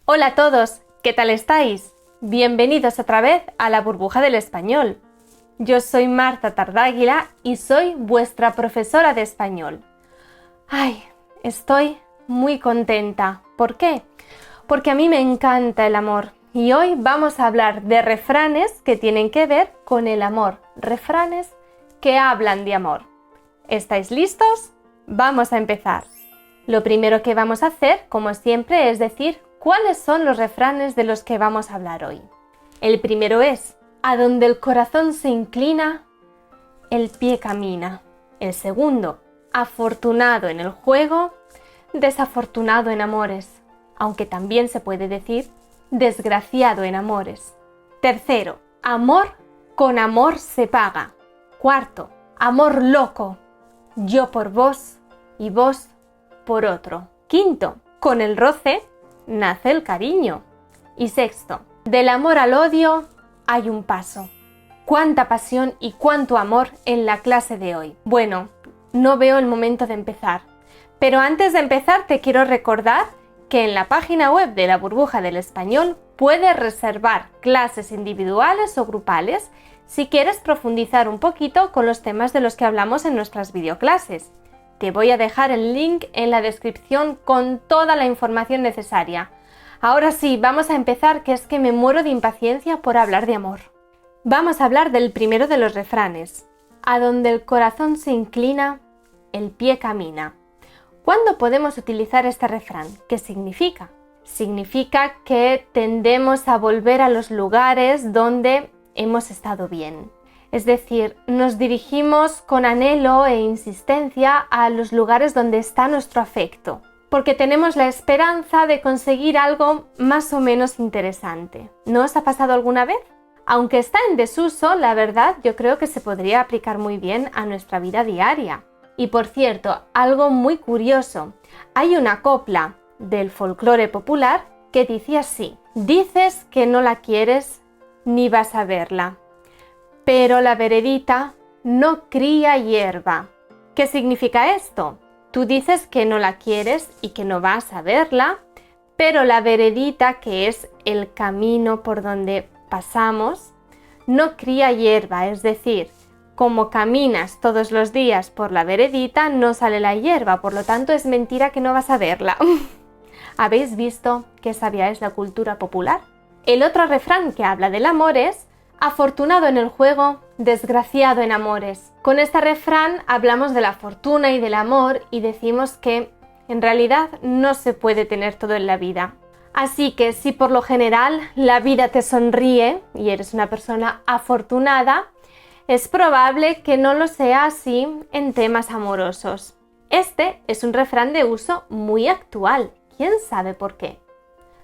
Hola a todos, ¿qué tal estáis? Bienvenidos otra vez a la burbuja del español. Yo soy Marta Tardáguila y soy vuestra profesora de español. Ay, estoy muy contenta. ¿Por qué? Porque a mí me encanta el amor y hoy vamos a hablar de refranes que tienen que ver con el amor. Refranes que hablan de amor. ¿Estáis listos? Vamos a empezar. Lo primero que vamos a hacer, como siempre, es decir cuáles son los refranes de los que vamos a hablar hoy. El primero es: a donde el corazón se inclina, el pie camina. El segundo: afortunado en el juego, desafortunado en amores, aunque también se puede decir desgraciado en amores. Tercero: amor con amor se paga. Cuarto: amor loco, yo por vos y vos por otro. Quinto: con el roce nace el cariño. Y sexto: del amor al odio hay un paso. ¡Cuánta pasión y cuánto amor en la clase de hoy! Bueno, no veo el momento de empezar. Pero antes de empezar te quiero recordar que en la página web de la Burbuja del Español puedes reservar clases individuales o grupales si quieres profundizar un poquito con los temas de los que hablamos en nuestras videoclases. Te voy a dejar el link en la descripción con toda la información necesaria. Ahora sí, vamos a empezar, que es que me muero de impaciencia por hablar de amor. Vamos a hablar del primero de los refranes. A donde el corazón se inclina, el pie camina. ¿Cuándo podemos utilizar este refrán? ¿Qué significa? Significa que tendemos a volver a los lugares donde hemos estado bien. Es decir, nos dirigimos con anhelo e insistencia a los lugares donde está nuestro afecto, porque tenemos la esperanza de conseguir algo más o menos interesante. ¿No os ha pasado alguna vez? Aunque está en desuso, la verdad yo creo que se podría aplicar muy bien a nuestra vida diaria. Y por cierto, algo muy curioso, hay una copla del folclore popular que dice así: dices que no la quieres ni vas a verla, pero la veredita no cría hierba. ¿Qué significa esto? Tú dices que no la quieres y que no vas a verla, pero la veredita, que es el camino por donde pasamos, no cría hierba, es decir, como caminas todos los días por la veredita, no sale la hierba, por lo tanto es mentira que no vas a verla. ¿Habéis visto qué sabia es la cultura popular? El otro refrán que habla del amor es: afortunado en el juego, desgraciado en amores. Con este refrán hablamos de la fortuna y del amor y decimos que en realidad no se puede tener todo en la vida. Así que si por lo general la vida te sonríe y eres una persona afortunada, es probable que no lo sea así en temas amorosos. Este es un refrán de uso muy actual. ¿Quién sabe por qué?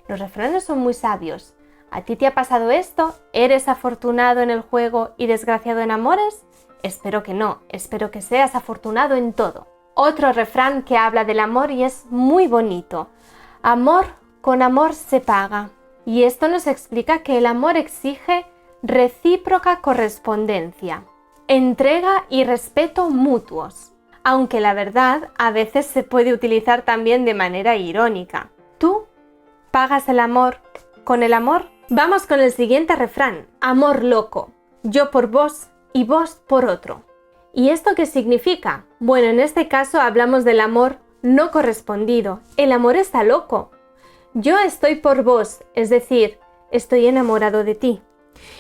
Los refranes son muy sabios. ¿A ti te ha pasado esto? ¿Eres afortunado en el juego y desgraciado en amores? Espero que no, espero que seas afortunado en todo. Otro refrán que habla del amor y es muy bonito. Amor con amor se paga. Y esto nos explica que el amor exige recíproca correspondencia, entrega y respeto mutuos. Aunque la verdad a veces se puede utilizar también de manera irónica. ¿Tú pagas el amor con el amor? Vamos con el siguiente refrán: amor loco, yo por vos y vos por otro. ¿Y esto qué significa? Bueno, en este caso hablamos del amor no correspondido. El amor está loco. Yo estoy por vos, es decir, estoy enamorado de ti.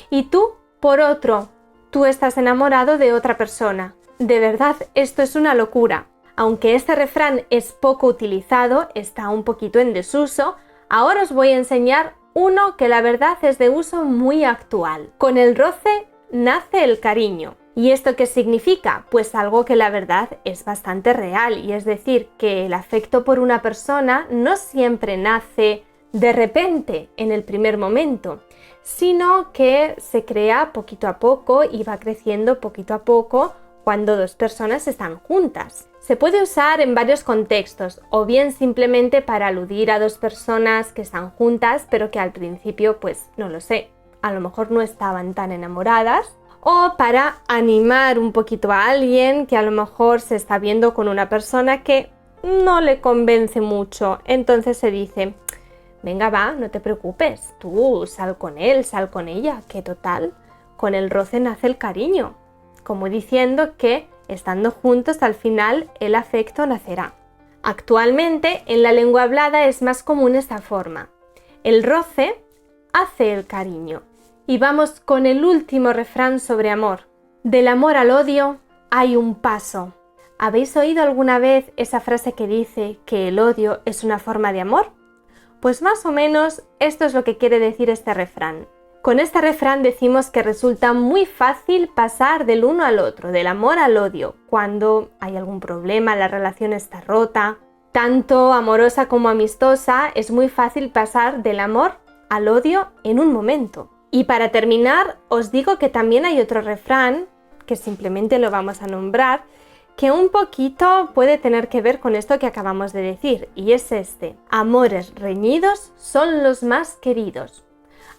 Y tú por otro, tú estás enamorado de otra persona. De verdad, esto es una locura. Aunque este refrán es poco utilizado, está un poquito en desuso, ahora os voy a enseñar uno que la verdad es de uso muy actual. Con el roce nace el cariño. ¿Y esto qué significa? Pues algo que la verdad es bastante real, y es decir, que el afecto por una persona no siempre nace de repente en el primer momento, sino que se crea poquito a poco y va creciendo poquito a poco cuando dos personas están juntas. Se puede usar en varios contextos, o bien simplemente para aludir a dos personas que están juntas, pero que al principio, pues no lo sé, a lo mejor no estaban tan enamoradas, o para animar un poquito a alguien que a lo mejor se está viendo con una persona que no le convence mucho. Entonces se dice: Venga, va, no te preocupes, tú sal con él, sal con ella, que total, con el roce nace el cariño, como diciendo que estando juntos al final el afecto nacerá. Actualmente en la lengua hablada es más común esta forma. El roce hace el cariño. Y vamos con el último refrán sobre amor. Del amor al odio hay un paso. ¿Habéis oído alguna vez esa frase que dice que el odio es una forma de amor? Pues más o menos esto es lo que quiere decir este refrán. Con este refrán decimos que resulta muy fácil pasar del uno al otro, del amor al odio, cuando hay algún problema, la relación está rota. Tanto amorosa como amistosa, es muy fácil pasar del amor al odio en un momento. Y para terminar, os digo que también hay otro refrán, que simplemente lo vamos a nombrar, que un poquito puede tener que ver con esto que acabamos de decir, y es este: amores reñidos son los más queridos.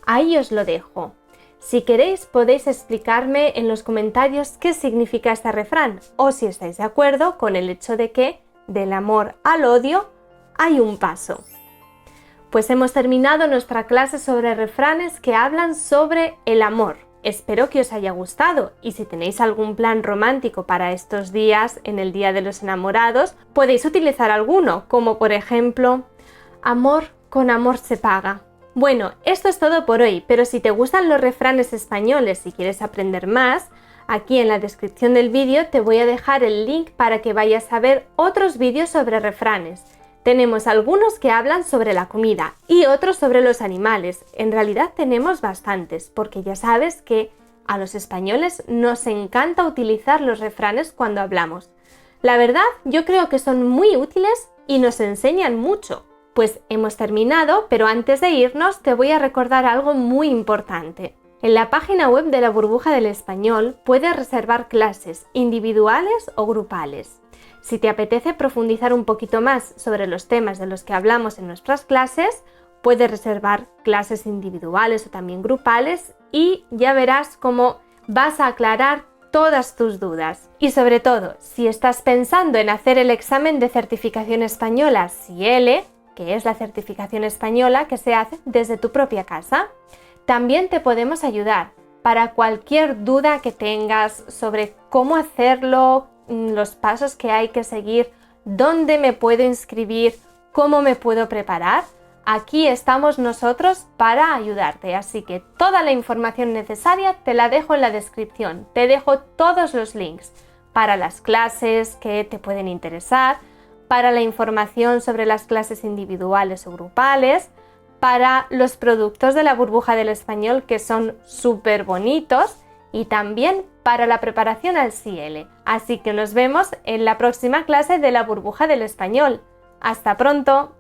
Ahí os lo dejo. Si queréis podéis explicarme en los comentarios qué significa este refrán, o si estáis de acuerdo con el hecho de que del amor al odio hay un paso. Pues hemos terminado nuestra clase sobre refranes que hablan sobre el amor. Espero que os haya gustado y si tenéis algún plan romántico para estos días, en el Día de los Enamorados, podéis utilizar alguno, como por ejemplo, amor con amor se paga. Bueno, esto es todo por hoy, pero si te gustan los refranes españoles y quieres aprender más, aquí en la descripción del vídeo te voy a dejar el link para que vayas a ver otros vídeos sobre refranes. Tenemos algunos que hablan sobre la comida y otros sobre los animales. En realidad tenemos bastantes, porque ya sabes que a los españoles nos encanta utilizar los refranes cuando hablamos. La verdad, yo creo que son muy útiles y nos enseñan mucho. Pues hemos terminado, pero antes de irnos te voy a recordar algo muy importante. En la página web de la Burbuja del Español puedes reservar clases individuales o grupales. Si te apetece profundizar un poquito más sobre los temas de los que hablamos en nuestras clases, puedes reservar clases individuales o también grupales y ya verás cómo vas a aclarar todas tus dudas. Y sobre todo, si estás pensando en hacer el examen de certificación española CIELE, que es la certificación española que se hace desde tu propia casa, también te podemos ayudar para cualquier duda que tengas sobre cómo hacerlo, los pasos que hay que seguir, dónde me puedo inscribir, cómo me puedo preparar. Aquí estamos nosotros para ayudarte, así que toda la información necesaria te la dejo en la descripción. Te dejo todos los links para las clases que te pueden interesar, para la información sobre las clases individuales o grupales, para los productos de la Burbuja del Español que son súper bonitos y también para la preparación al CIELE. Así que nos vemos en la próxima clase de la Burbuja del Español. ¡Hasta pronto!